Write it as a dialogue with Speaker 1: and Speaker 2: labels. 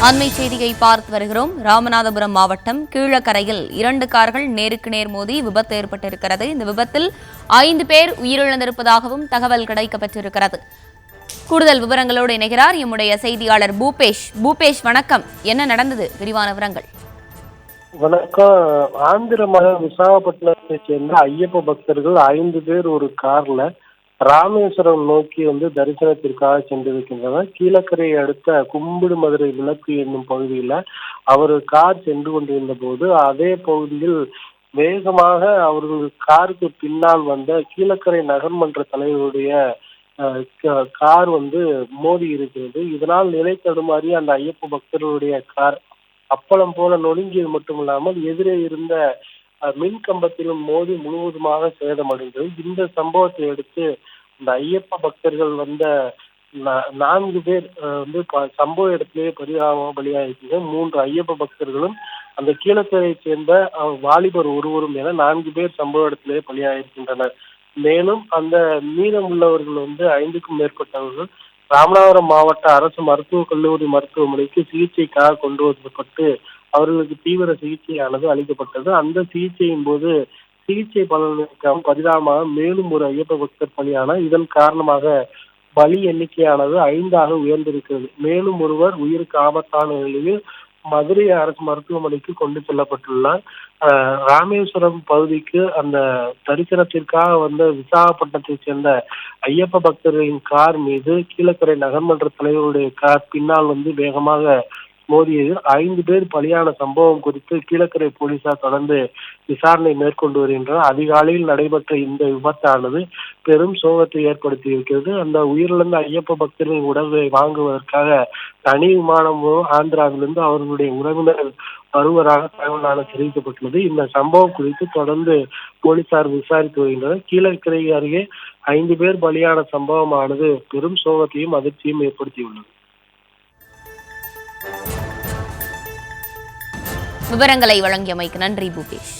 Speaker 1: அண்மை செய்தியை பார்த்து வருகிறோம். ராமநாதபுரம் மாவட்டம் கீழக்கரையில் 2 கார்கள் நேருக்கு நேர் மோதி விபத்து ஏற்பட்டிருக்கிறது. இந்த விபத்தில் 5 பேர் உயிரிழந்திருப்பதாகவும் தகவல் கிடைக்கப்பட்டிருக்கிறது. கூடுதல் விவரங்களோடு இணைகிறார் எம்முடைய செய்தியாளர் பூபேஷ். பூபேஷ், வணக்கம். என்ன நடந்தது? விரிவான விவரங்கள்.
Speaker 2: வணக்கம். ஆந்திர மாநிலம் விசாகப்பட்டினத்தை சேர்ந்த ஐயப்ப பக்தர்கள் 5 பேர் ஒரு கார்ல ராமேஸ்வரம் நோக்கி தரிசனத்திற்காக சென்றிருக்கின்றனர். கீழக்கரையை அடுத்த கும்பிடு மதுரை விளக்கு என்னும் பகுதியில் அவர் கார் சென்று கொண்டிருந்த போது அதே பகுதியில் வேகமாக அவர்கள் காருக்கு பின்னால் வந்த கீழக்கரை நகர்மன்ற தலைவருடைய கார் மோதி இருக்கிறது. இதனால் நிலை தடுமாறி அந்த ஐயப்ப பக்தர்களுடைய கார் அப்பளம் போல நொறுங்கியது மட்டுமில்லாமல் எதிரே இருந்த மின் கம்பத்திலும் மோதி முழுவதுமாக சேதமடைந்தது. இந்த சம்பவத்தை அடுத்து இந்த ஐயப்ப பக்தர்கள் வந்த 4 பேர் சம்பவ இடத்திலேயே பரிதாபமாக பலியாகிருக்கிறார். 3 ஐயப்ப பக்தர்களும் அந்த கீழக்கரையை சேர்ந்த வாலிபர் ஒருவரும் என 4 பேர் சம்பவ இடத்திலேயே பலியாகிருக்கின்றனர். மேலும் அந்த மீதம் உள்ளவர்கள் 5க்கும் மேற்பட்டவர்கள் ராமநாதபுரம் மாவட்ட அரசு மருத்துவக் கல்லூரி மருத்துவமனைக்கு சிகிச்சைக்காக கொண்டு வரப்பட்டு அவர்களுக்கு தீவிர சிகிச்சையானது அளிக்கப்பட்டது. அந்த சிகிச்சையின் போது சிகிச்சை பலனளிக்காமல் பரிதாபமாக மேலும் ஒரு ஐயப்ப பக்தர் பலியானார். இதன் காரணமாக பலி எண்ணிக்கையானது 5ஆக உயர்ந்திருக்கிறது. மேலும் ஒருவர் உயிருக்கு ஆபத்தான நிலையில் மதுரை அரசு மருத்துவமனைக்கு கொண்டு செல்லப்பட்டுள்ளார். ராமேஸ்வரம் பகுதிக்கு அந்த தரிசனத்திற்காக வந்த விசாகப்பட்டினத்தை சேர்ந்த ஐயப்ப பக்தர்களின் கார் மீது கீழக்கரை நகர்மன்ற தலைவருடைய கார் பின்னால் வேகமாக மோதியதில் 5 பேர் பலியான சம்பவம் குறித்து கீழக்கரை போலீசார் தொடர்ந்து விசாரணை மேற்கொண்டு வருகின்றனர். அதிகாலையில் நடைபெற்ற இந்த விபத்தானது பெரும் சோகத்தை ஏற்படுத்தி இருக்கிறது. அந்த உயிரிழந்த ஐயப்ப பக்தர்களின் உடலை வாங்குவதற்காக தனி விமானம் ஆந்திராவிலிருந்து அவர்களுடைய உறவினர்கள் வருவதாக தகவலான தெரிவிக்கப்பட்டுள்ளது. இந்த சம்பவம் குறித்து தொடர்ந்து போலீசார் விசாரித்து வருகின்றனர். கீழக்கரை அருகே 5 பேர் பலியான சம்பவமானது பெரும் சோகத்தையும் அதிர்ச்சியும் ஏற்படுத்தியுள்ளது.
Speaker 1: விவரங்களை வழங்கியமைக்கு நன்றி பூபேஷ்.